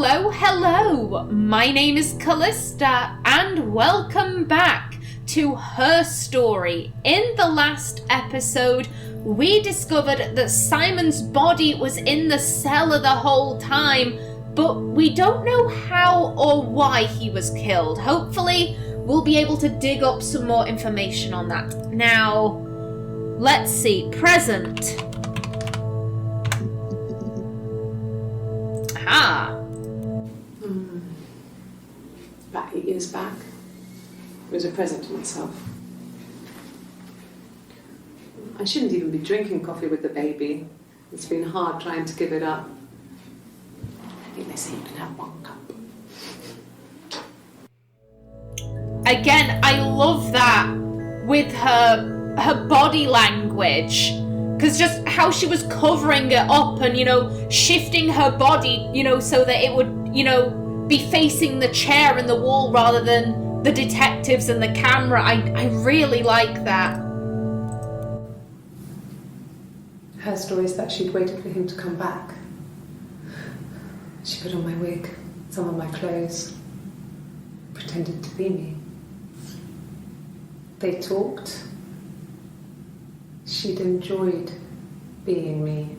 Hello, hello! My name is Callista, and welcome back to Her Story. In the last episode, we discovered that Simon's body was in the cellar the whole time, but we don't know how or why he was killed. Hopefully, we'll be able to dig up some more information on that. Now, let's see. Present. Aha. About 8 years back, it was a present to myself. I shouldn't even be drinking coffee with the baby. It's been hard trying to give it up. I think they say you can have 1 cup. Again, I love that with her body language. Because just how she was covering it up and, shifting her body, so that it would, be facing the chair and the wall rather than the detectives and the camera. I really like that. Her story is that she'd waited for him to come back. She put on my wig, some of my clothes, pretended to be me. They talked. She'd enjoyed being me.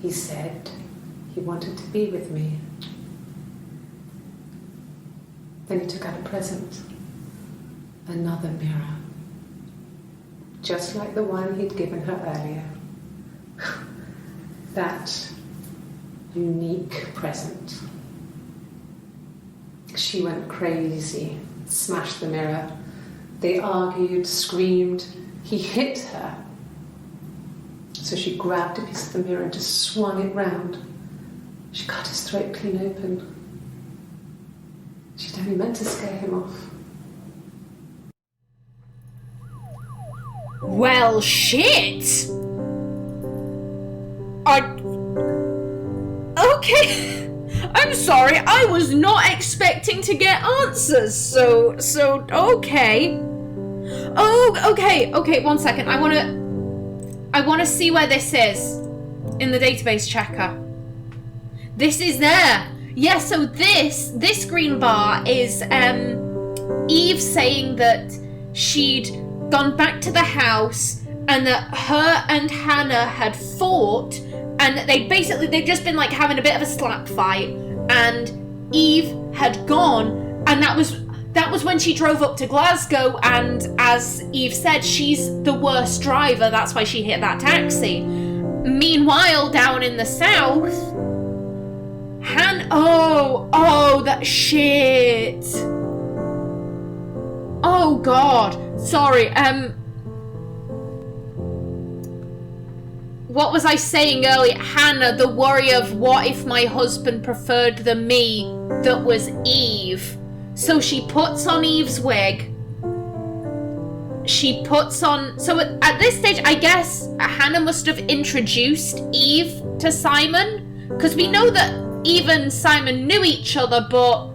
He said he wanted to be with me. Then he took out a present. Another mirror. Just like the one he'd given her earlier. That unique present. She went crazy, smashed the mirror. They argued, screamed. He hit her. So she grabbed a piece of the mirror and just swung it round. She cut his throat clean open. She'd only meant to scare him off. Well, shit! Okay. I'm sorry, I was not expecting to get answers, so, okay. Oh, okay, 1 second. I wanna see where this is in the database checker. This is there. Yeah, so this green bar is Eve saying that she'd gone back to the house and that her and Hannah had fought and that they'd just been like having a bit of a slap fight and Eve had gone and that was when she drove up to Glasgow, and as Eve said, she's the worst driver, that's why she hit that taxi. Meanwhile, down in the south, that shit. Oh god, sorry, what was I saying earlier? Hannah, the worry of what if my husband preferred the me that was Eve. So she puts on Eve's wig. So at this stage, I guess Hannah must have introduced Eve to Simon. Because we know that Eve and Simon knew each other, but...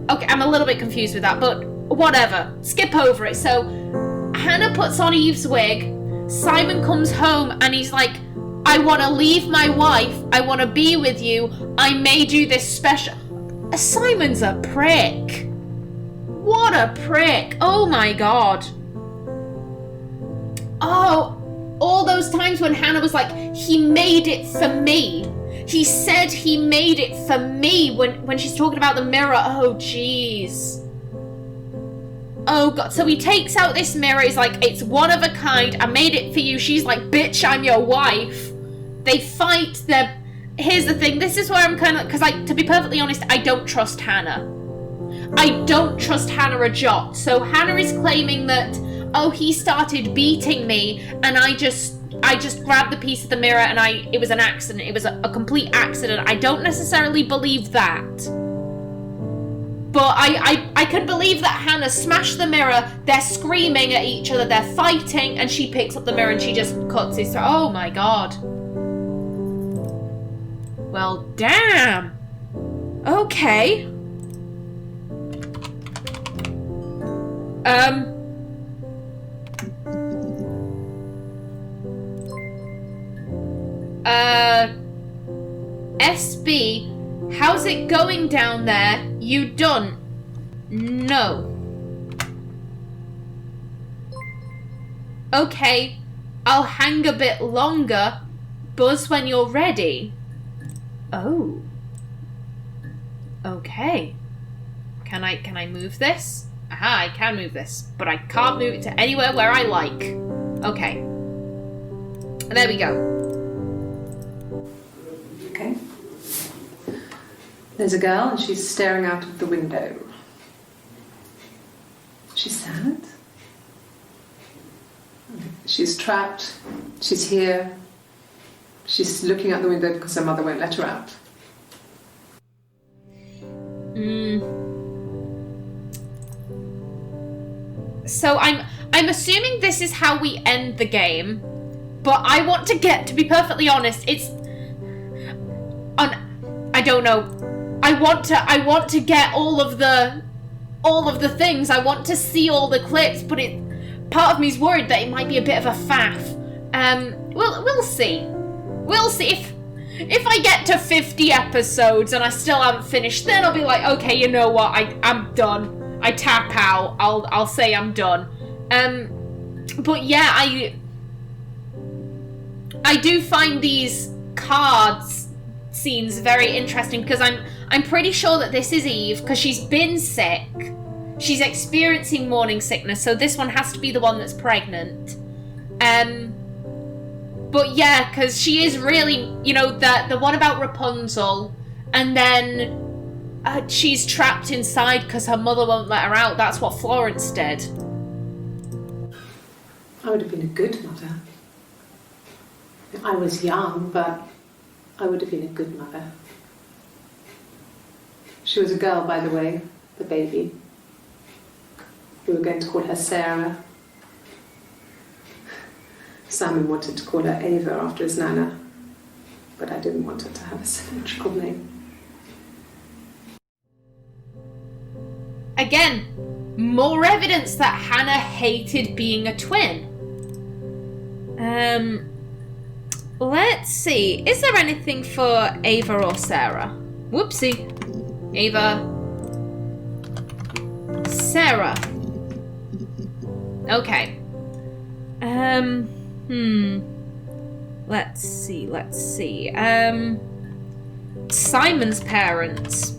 Okay, I'm a little bit confused with that, but whatever. Skip over it. So Hannah puts on Eve's wig. Simon comes home and he's like, I want to leave my wife. I want to be with you. I made you this special... Simon's a prick. What a prick. Oh my god. Oh, all those times when Hannah was like, he made it for me. He said he made it for me when she's talking about the mirror. Oh, jeez. Oh god. So he takes out this mirror. He's like, it's one of a kind. I made it for you. She's like, bitch, I'm your wife. They fight. Here's the thing, this is where I'm kind of, because to be perfectly honest, I don't trust Hannah. I don't trust Hannah a jot. So Hannah is claiming that, oh, he started beating me and I just grabbed the piece of the mirror and it was an accident. It was a complete accident. I don't necessarily believe that. But I can believe that Hannah smashed the mirror, they're screaming at each other, they're fighting, and she picks up the mirror and she just cuts his throat. Oh my god. Well, damn. Okay. SB, how's it going down there? You done? No. Okay, I'll hang a bit longer. Buzz when you're ready. Oh. Okay. Can I move this? Aha, I can move this, but I can't move it to anywhere where I like. Okay. There we go. Okay. There's a girl and she's staring out of the window. She's sad. She's trapped. She's here. She's looking out the window because her mother won't let her out. So I'm assuming this is how we end the game, but I want to be perfectly honest, it's I don't know. I want to get all of the things. I want to see all the clips, but part of me's worried that it might be a bit of a faff. We'll see. We'll see if I get to 50 episodes and I still haven't finished, then I'll be like, okay, you know what? I'm done. I tap out. I'll say I'm done. But yeah, I do find these cards scenes very interesting because I'm pretty sure that this is Eve because she's been sick. She's experiencing morning sickness, so this one has to be the one that's pregnant. But yeah, because she is really, you know, the one about Rapunzel, and then she's trapped inside because her mother won't let her out. That's what Florence did. I would have been a good mother. I was young, but I would have been a good mother. She was a girl, by the way, the baby. We were going to call her Sarah. Simon wanted to call her Ava after his nana, but I didn't want her to have a symmetrical name. Again, more evidence that Hannah hated being a twin. Let's see. Is there anything for Ava or Sarah? Whoopsie. Ava. Sarah. Okay. Let's see. Simon's parents.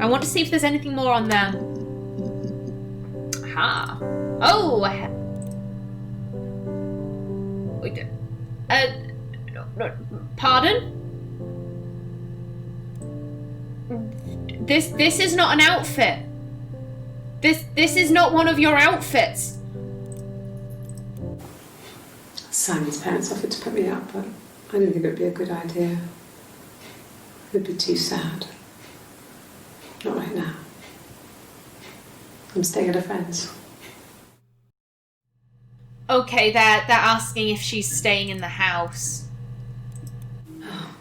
I want to see if there's anything more on them. Aha. Oh! Wait. Pardon? This is not an outfit. This is not one of your outfits. Simon's parents offered to put me up, but I didn't think it would be a good idea. It would be too sad. Not right now. I'm staying at a friend's. Okay, they're asking if she's staying in the house. Oh,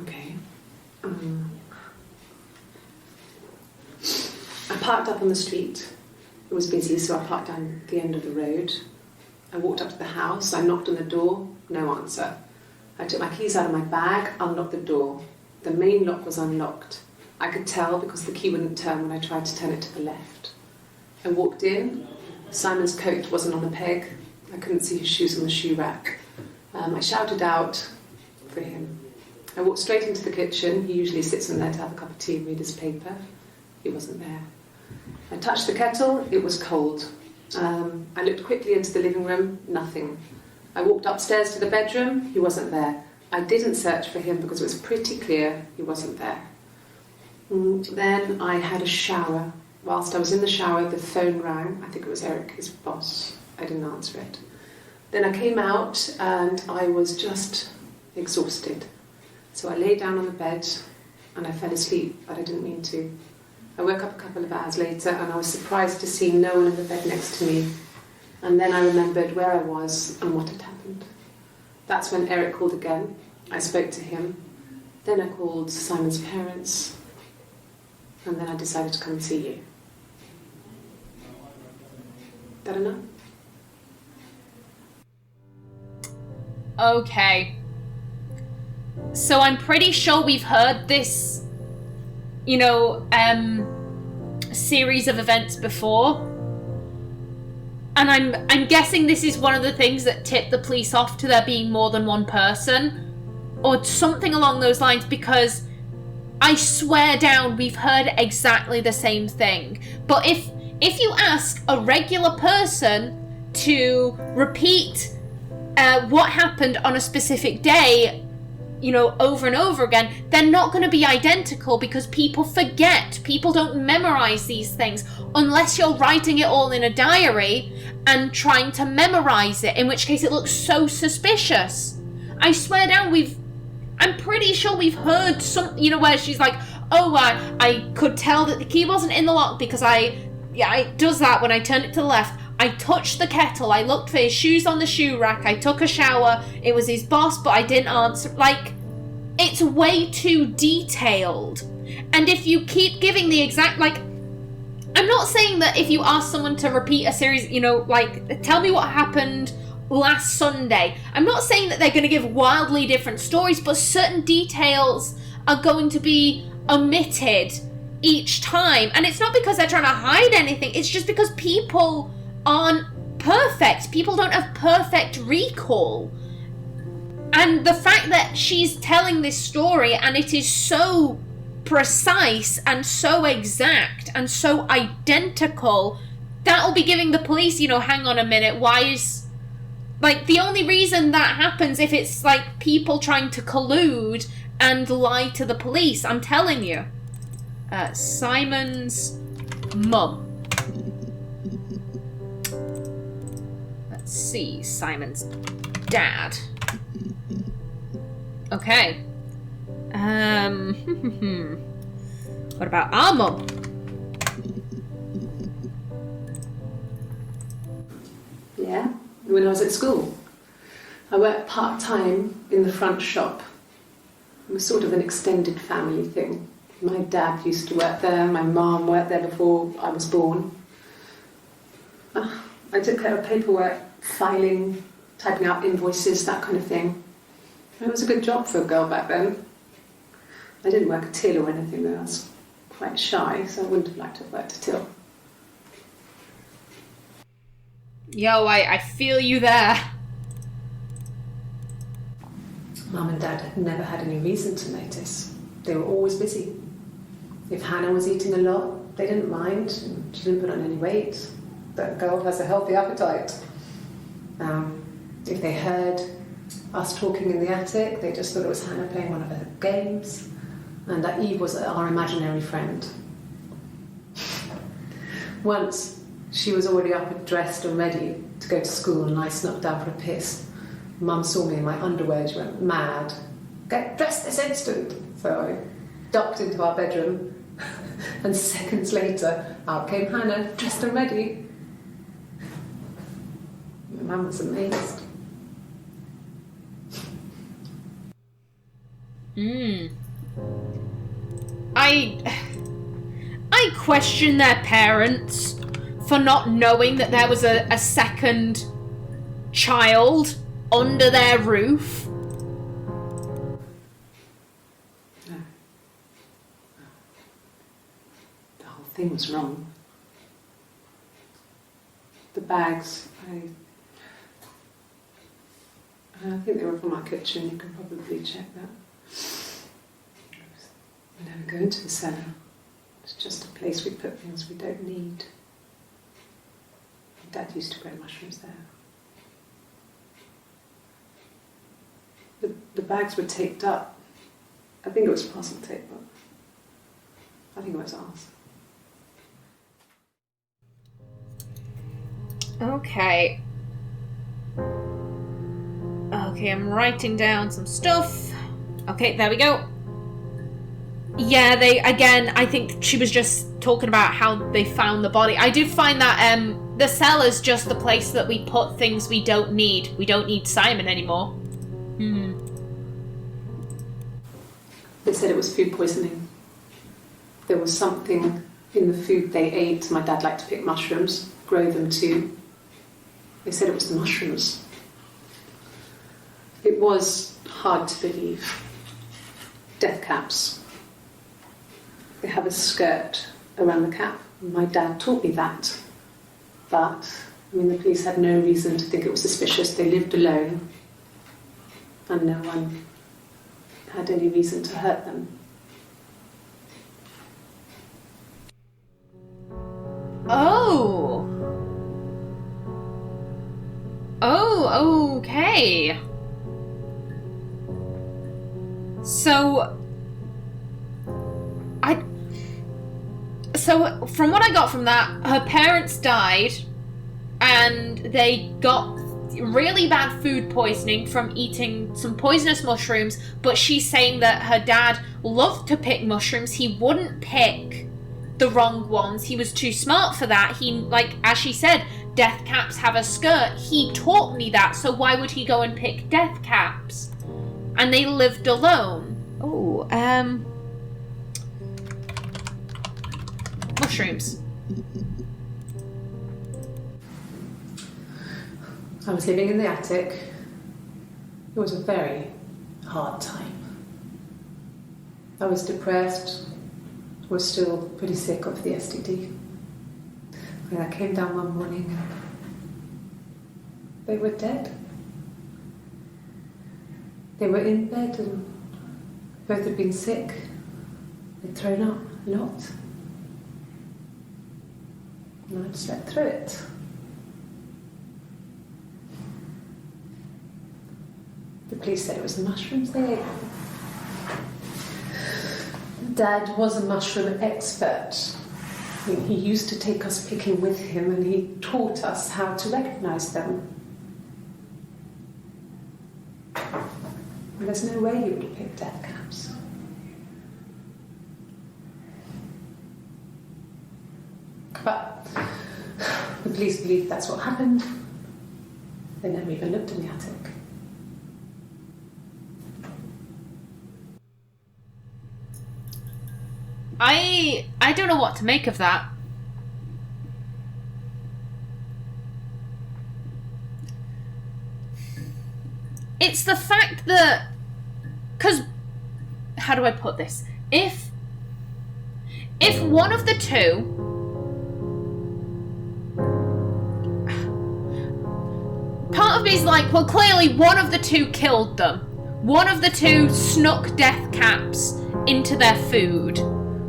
okay. I parked up on the street. It was busy, so I parked down the end of the road. I walked up to the house, I knocked on the door, no answer. I took my keys out of my bag, unlocked the door. The main lock was unlocked. I could tell because the key wouldn't turn when I tried to turn it to the left. I walked in. Simon's coat wasn't on the peg. I couldn't see his shoes on the shoe rack. I shouted out for him. I walked straight into the kitchen. He usually sits in there to have a cup of tea and read his paper. He wasn't there. I touched the kettle. It was cold. I looked quickly into the living room. Nothing. I walked upstairs to the bedroom. He wasn't there. I didn't search for him because it was pretty clear he wasn't there. Then I had a shower. Whilst I was in the shower, the phone rang. I think it was Eric, his boss. I didn't answer it. Then I came out and I was just exhausted. So I lay down on the bed and I fell asleep, but I didn't mean to. I woke up a couple of hours later and I was surprised to see no one in the bed next to me. And then I remembered where I was and what had happened. That's when Eric called again. I spoke to him. Then I called Simon's parents. And then I decided to come and see you. That enough? Okay. So I'm pretty sure we've heard this, you know, series of events before. And I'm guessing this is one of the things that tipped the police off to there being more than one person. Or something along those lines, because I swear down we've heard exactly the same thing. But if you ask a regular person to repeat what happened on a specific day, you know, over and over again, they're not going to be identical, because people forget. People don't memorize these things unless you're writing it all in a diary and trying to memorize it, in which case it looks so suspicious. I swear down I'm pretty sure we've heard some, you know, where she's like, oh, I could tell that the key wasn't in the lock because it does that when I turn it to the left. I touched the kettle, I looked for his shoes on the shoe rack, I took a shower, it was his boss, but I didn't answer. Like, it's way too detailed. And if you keep giving the exact, like, I'm not saying that if you ask someone to repeat a series, you know, like, tell me what happened last Sunday. I'm not saying that they're going to give wildly different stories, but certain details are going to be omitted each time. And it's not because they're trying to hide anything, it's just because people aren't perfect. People don't have perfect recall. And the fact that she's telling this story and it is so precise and so exact and so identical, that'll be giving the police, you know, hang on a minute, why is... Like, the only reason that happens if it's, like, people trying to collude and lie to the police, I'm telling you. Simon's mum. Let's see, Simon's dad. Okay. What about our mum? Yeah, when I was at school. I worked part-time in the front shop. It was sort of an extended family thing. My dad used to work there, my mum worked there before I was born. I took care of paperwork, filing, typing out invoices, that kind of thing. It was a good job for a girl back then. I didn't work a till or anything though. I was quite shy, so I wouldn't have liked to have worked a till. Yo, I feel you there. Mum and Dad had never had any reason to notice. They were always busy. If Hannah was eating a lot, they didn't mind. She didn't put on any weight. That girl has a healthy appetite. If they heard us talking in the attic, they just thought it was Hannah playing one of her games, and that Eve was our imaginary friend. Once, she was already up and dressed and ready to go to school, and I snuck down for a piss. Mum saw me in my underwear, she went mad. Get dressed this instant! So I ducked into our bedroom, and seconds later, out came Hannah, dressed and ready. Mum was amazed. I question their parents for not knowing that there was a second child under their roof. No. The whole thing was wrong. The bags, I think they were from our kitchen, you can probably check that. We never go into the cellar. It's just a place we put things we don't need. Dad used to grow mushrooms there. The bags were taped up. I think it was parcel tape, but I think it was ours. Okay. Okay, I'm writing down some stuff. Okay, there we go. Yeah, I think she was just talking about how they found the body. I do find that the cellar's just the place that we put things we don't need. We don't need Simon anymore. They said it was food poisoning. There was something in the food they ate. My dad liked to pick mushrooms, grow them too. They said it was the mushrooms. It was hard to believe. death caps. They have a skirt around the cap. My dad taught me that. But, I mean, the police had no reason to think it was suspicious. They lived alone. And no one had any reason to hurt them. Oh. Oh, okay. So from what I got from that, her parents died and they got really bad food poisoning from eating some poisonous mushrooms, but she's saying that her dad loved to pick mushrooms. He wouldn't pick the wrong ones. He was too smart for that. He, like, as she said, death caps have a skirt. He taught me that, so why would he go and pick death caps? And they lived alone. Oh, mushrooms. I was living in the attic. It was a very hard time. I was depressed, was still pretty sick of the STD. And I came down one morning and they were dead. They were in bed and both had been sick. They'd thrown up a lot. And I'd slept through it. The police said it was the mushrooms they ate. Dad was a mushroom expert. I mean, he used to take us picking with him and he taught us how to recognise them. And there's no way he would have picked death caps. But the police believe that's what happened. They never even looked in the attic. I don't know what to make of that. It's the fact that, because, how do I put this? If one of the two, part of me is like, well, clearly one of the two killed them. One of the two snuck death caps into their food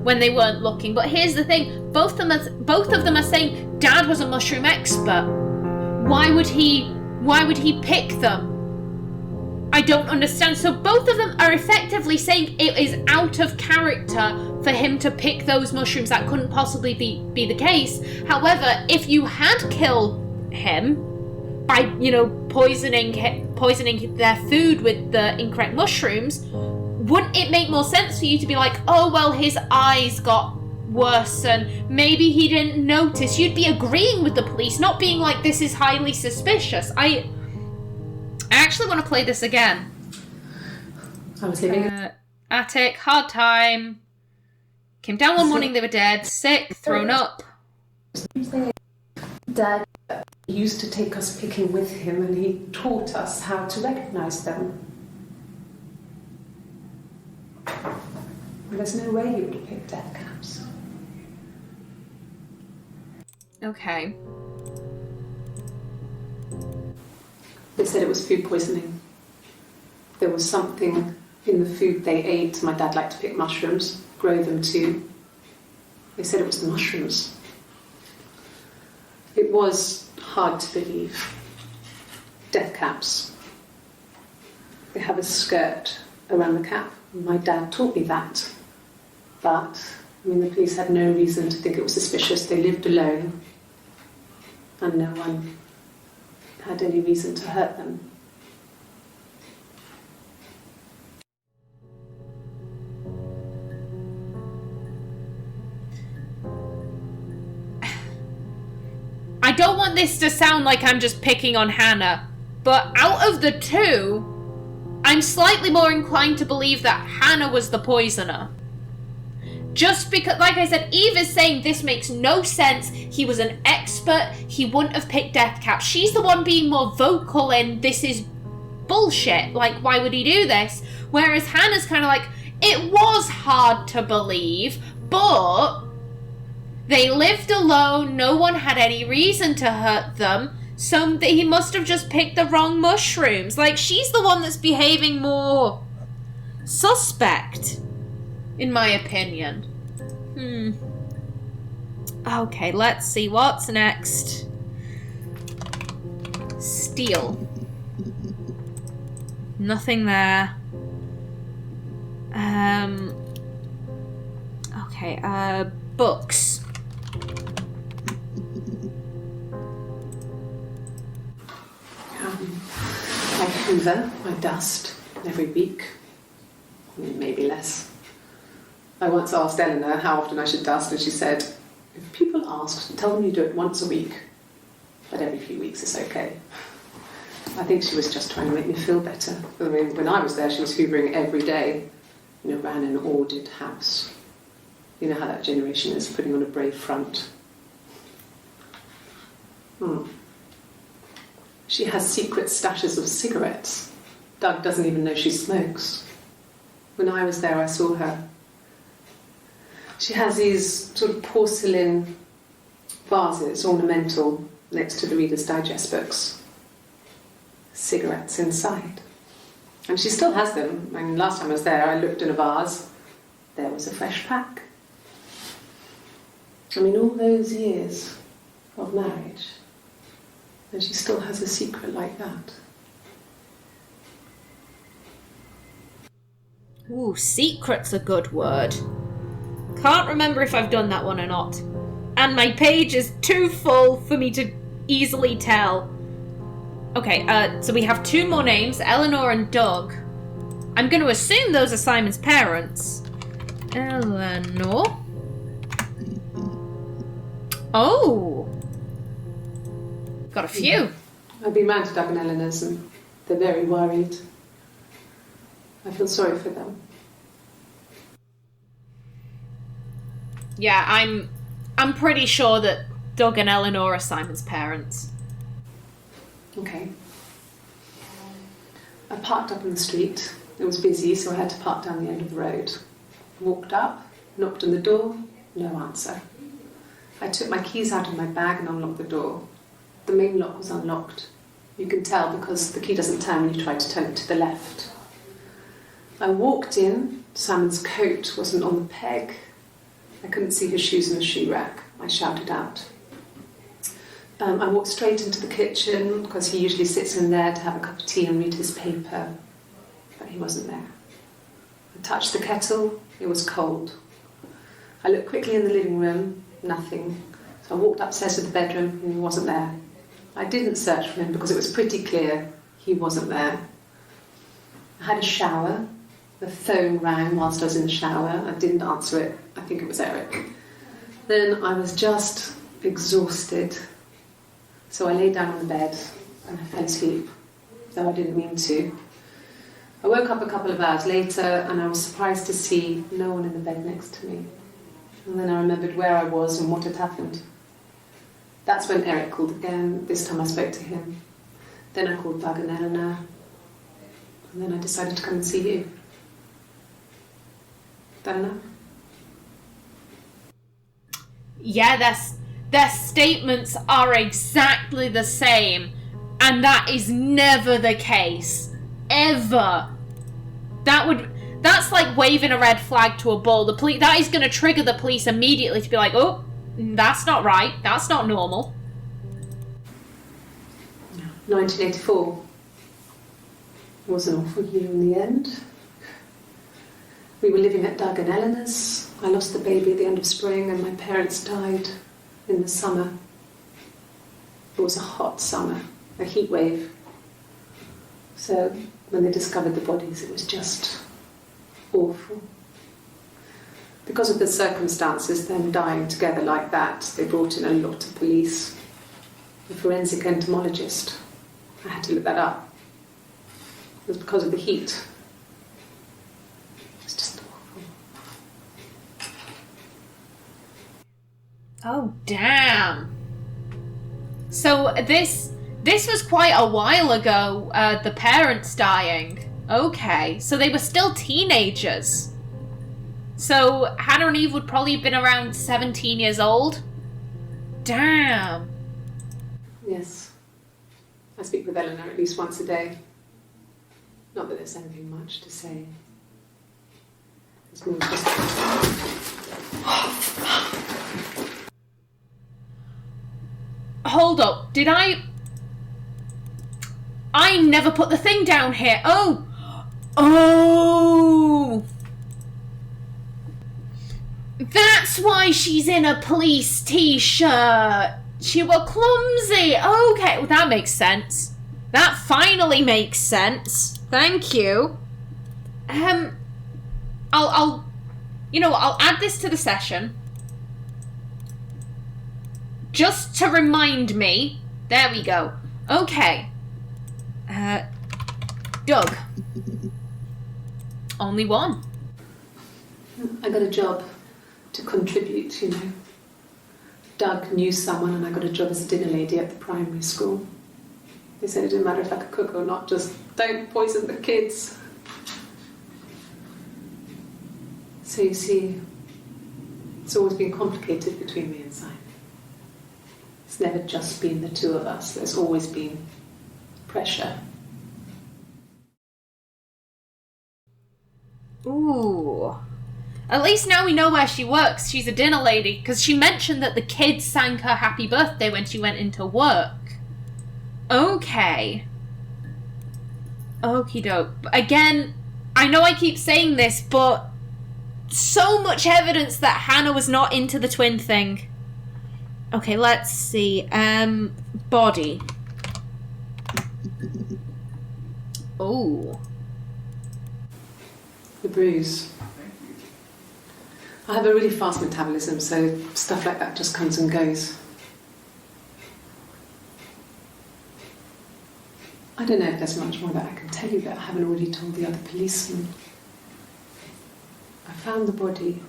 when they weren't looking. But here's the thing, both of them are saying Dad was a mushroom expert. Why would he pick them? I don't understand. So both of them are effectively saying it is out of character for him to pick those mushrooms. That couldn't possibly be the case. However, if you had killed him by, poisoning their food with the incorrect mushrooms, wouldn't it make more sense for you to be like, oh, well, his eyes got worse and maybe he didn't notice? You'd be agreeing with the police, not being like, this is highly suspicious. I actually want to play this again. I was living attic, hard time. Came down one morning, they were dead, sick, thrown up. Dad used to take us picking with him and he taught us how to recognise them. There's no way he would have picked death caps. Okay. They said it was food poisoning. There was something in the food they ate. My dad liked to pick mushrooms, grow them too. They said it was the mushrooms. It was hard to believe. Death caps. They have a skirt around the cap. My dad taught me that. But, I mean, the police had no reason to think it was suspicious. They lived alone. And no one had any reason to hurt them. I don't want this to sound like I'm just picking on Hannah, but out of the two, I'm slightly more inclined to believe that Hannah was the poisoner. Just because, like I said, Eve is saying this makes no sense. He was an expert. He wouldn't have picked death caps. She's the one being more vocal in this is bullshit. Like, why would he do this? Whereas Hannah's kind of like, It was hard to believe, but they lived alone, no one had any reason to hurt them, so he must have just picked the wrong mushrooms. Like, she's the one that's behaving more suspect, in my opinion. Okay, let's see, what's next? Steal. Nothing there. Okay, books. I hoover, I dust every week. Maybe less. I once asked Eleanor how often I should dust, and she said, if people ask, tell them you do it once a week, but every few weeks is okay. I think she was just trying to make me feel better. I mean, when I was there, she was hoovering every day. Ran an ordered house. You know how that generation is, putting on a brave front. She has secret stashes of cigarettes. Doug doesn't even know she smokes. When I was there, I saw her. She has these sort of porcelain vases, ornamental, next to the Reader's Digest books. Cigarettes inside. And she still has them. I mean, last time I was there, I looked in a vase. There was a fresh pack. I mean, all those years of marriage, and she still has a secret like that. Ooh, secret's a good word. Can't remember if I've done that one or not. And my page is too full for me to easily tell. Okay, so we have two more names, Eleanor and Doug. I'm going to assume those are Simon's parents. Eleanor. Oh! Got a few. I've been round to Doug and Eleanor's and they're very worried. I feel sorry for them. Yeah, I'm pretty sure that Doug and Eleanor are Simon's parents. Okay. I parked up on the street. It was busy, so I had to park down the end of the road. Walked up, knocked on the door, no answer. I took my keys out of my bag and unlocked the door. The main lock was unlocked. You can tell because the key doesn't turn when you try to turn it to the left. I walked in. Simon's coat wasn't on the peg. I couldn't see his shoes in the shoe rack. I shouted out. I walked straight into the kitchen because he usually sits in there to have a cup of tea and read his paper, but he wasn't there. I touched the kettle, it was cold. I looked quickly in the living room, nothing. So I walked upstairs to the bedroom and he wasn't there. I didn't search for him because it was pretty clear he wasn't there. I had a shower, the phone rang whilst I was in the shower. I didn't answer it, I think it was Eric. Then I was just exhausted. So I lay down on the bed and I fell asleep, though I didn't mean to. I woke up a couple of hours later and I was surprised to see no one in the bed next to me. And then I remembered where I was and what had happened. That's when Eric called again. This time I spoke to him. Then I called Doug and Eleanor. And then I decided to come and see you. That enough? Yeah, their statements are exactly the same, and that is never the case. Ever. That's like waving a red flag to a bull. That is going to trigger the police immediately to be like, oh, that's not right, that's not normal. 1984 was an awful year in the end. We were living at Doug and Eleanor's. I lost the baby at the end of spring and my parents died in the summer. It was a hot summer, a heat wave. So when they discovered the bodies, it was just awful. Because of the circumstances, them dying together like that, they brought in a lot of police. A forensic entomologist. I had to look that up. It was because of the heat. It was just awful. Oh, damn. So this was quite a while ago, the parents dying. Okay, so they were still teenagers. So Hannah and Eve would probably have been around 17 years old. Damn. Yes. I speak with Eleanor at least once a day. Not that there's anything much to say. It's more just... Hold up. Did I never put the thing down here. Oh. Oh. That's why she's in a police t-shirt. She were clumsy. Okay, well, that makes sense. That finally makes sense. Thank you. I'll you know what, I'll add this to the session. Just to remind me. There we go. Okay. Doug. Only one. I got a job to contribute, you know. Doug knew someone and I got a job as a dinner lady at the primary school. They said it didn't matter if I could cook or not, just don't poison the kids. So you see, it's always been complicated between me and Simon. It's never just been the two of us. There's always been pressure. Ooh. At least now we know where she works. She's a dinner lady. Because she mentioned that the kids sang her happy birthday when she went into work. Okay. Okie doke. Again, I know I keep saying this, but so much evidence that Hannah was not into the twin thing. Okay, let's see. Body. Oh. The bruise. I have a really fast metabolism, so stuff like that just comes and goes. I don't know if there's much more that I can tell you that I haven't already told the other policemen. I found the body.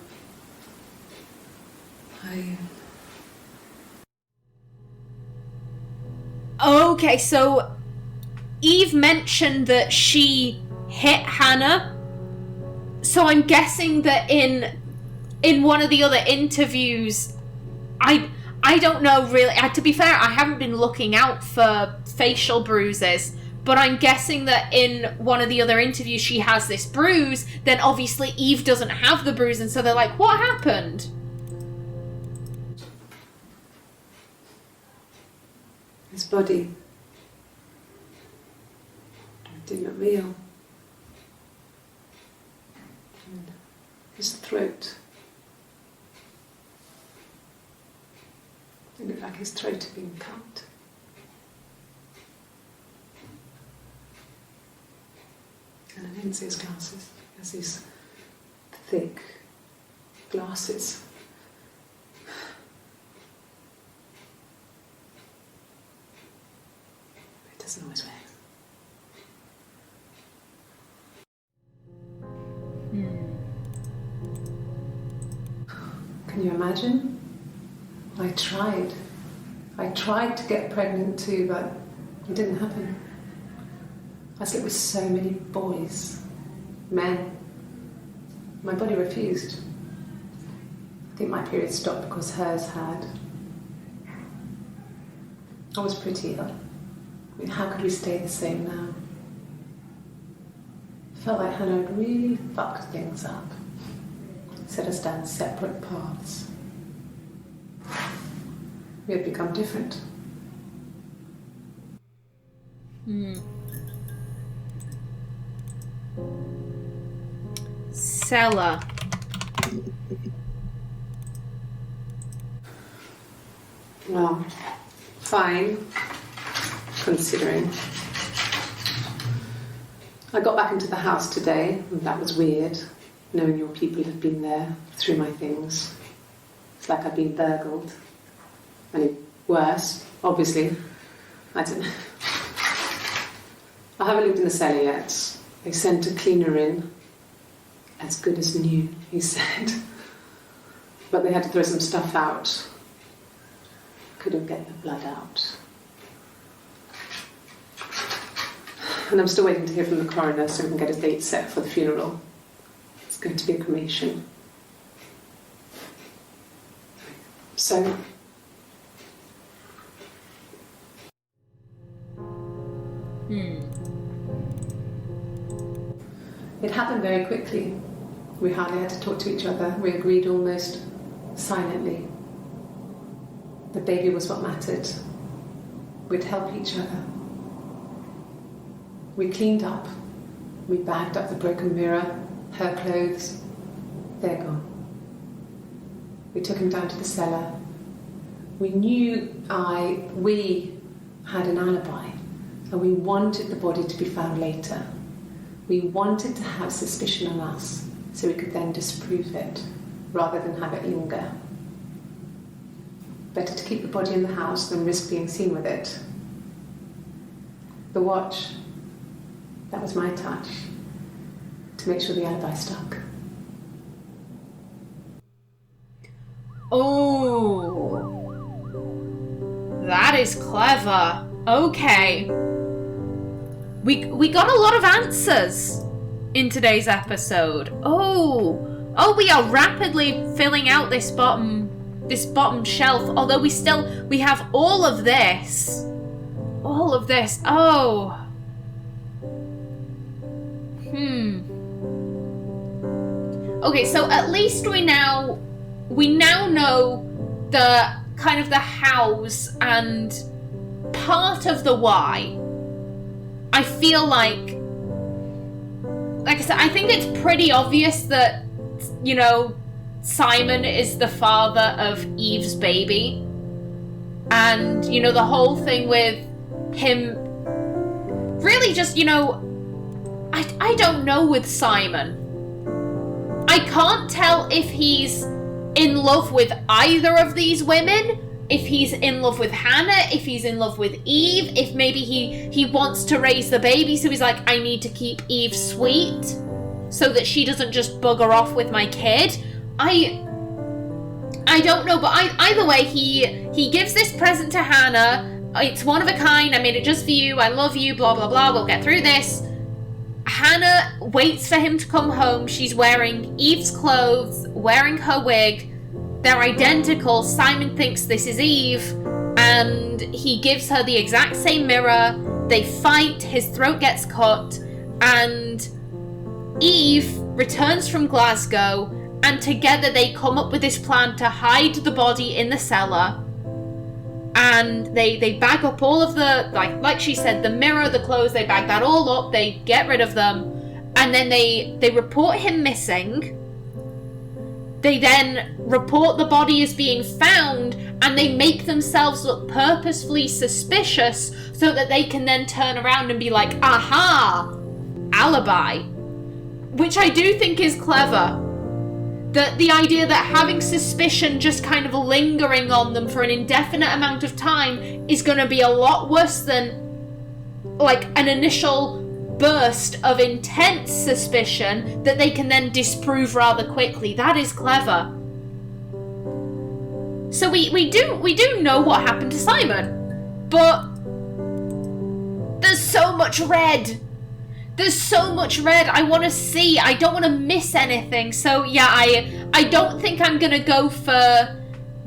Okay, so Eve mentioned that she hit Hannah. So I'm guessing that in one of the other interviews, I don't know really. To be fair, I haven't been looking out for facial bruises, but I'm guessing that in one of the other interviews she has this bruise, then obviously Eve doesn't have the bruise, and so they're like, what happened? His body. It didn't look real. And his throat. It looked like his throat had been cut. And I didn't see his glasses. He has these thick glasses. He doesn't always wear. Can you imagine? I tried to get pregnant too, but it didn't happen. I slept with so many boys, men. My body refused. I think my period stopped because hers had. I was pretty though. I mean, how could we stay the same now? I felt like Hannah had really fucked things up. Set us down separate paths. We had become different. Cellar. Well, fine, considering. I got back into the house today, and that was weird, knowing your people had been there through my things. It's like I'd been burgled. Only worse, obviously. I don't know. I haven't lived in the cellar yet. They sent a cleaner in. As good as new, he said. But they had to throw some stuff out. Couldn't get the blood out. And I'm still waiting to hear from the coroner so we can get a date set for the funeral. It's going to be a cremation. So it happened very quickly. We hardly had to talk to each other. We agreed almost silently. The baby was what mattered. We'd help each other. We cleaned up. We bagged up the broken mirror, her clothes. They're gone. We took him down to the cellar. We knew we had an alibi, and we wanted the body to be found later. We wanted to have suspicion on us so we could then disprove it rather than have it linger. Better to keep the body in the house than risk being seen with it. The watch, that was my touch to make sure the alibi stuck. Oh, that is clever. Okay. We got a lot of answers in today's episode. Oh, we are rapidly filling out this bottom shelf. Although we have all of this. Oh. Okay, so at least we now know the kind of the hows and part of the why. I feel like I said, I think it's pretty obvious that, you know, Simon is the father of Eve's baby. And, you know, the whole thing with him really just, you know, I don't know with Simon. I can't tell if he's in love with either of these women, if he's in love with Hannah, if he's in love with Eve, if maybe he wants to raise the baby, so he's like, I need to keep Eve sweet so that she doesn't just bugger off with my kid. I don't know, but either way, he gives this present to Hannah. It's one of a kind. I made it just for you. I love you, blah, blah, blah. We'll get through this. Hannah waits for him to come home. She's wearing Eve's clothes, wearing her wig. They're identical. Simon thinks this is Eve, and he gives her the exact same mirror. They fight, his throat gets cut, and Eve returns from Glasgow, and together they come up with this plan to hide the body in the cellar. And they bag up all of the, like she said, the mirror, the clothes, they bag that all up, they get rid of them, and then they report him missing. They then report the body as being found, and they make themselves look purposefully suspicious so that they can then turn around and be like, aha, alibi. Which I do think is clever. The idea that having suspicion just kind of lingering on them for an indefinite amount of time is going to be a lot worse than like an initial burst of intense suspicion that they can then disprove rather quickly. That is clever. So we do know what happened to Simon, but there's so much red. There's so much red. I want to see. I don't want to miss anything. So yeah, I don't think I'm gonna go for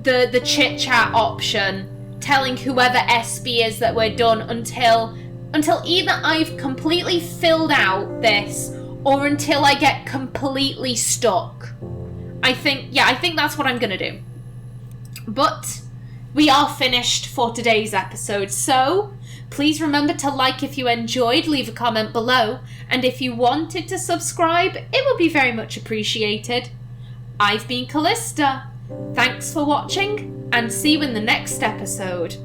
the chit chat option, telling whoever SB is that we're done until either I've completely filled out this or until I get completely stuck. I think that's what I'm gonna do. But we are finished for today's episode, so please remember to like if you enjoyed, leave a comment below, and if you wanted to subscribe, it would be very much appreciated. I've been Callista. Thanks for watching, and see you in the next episode.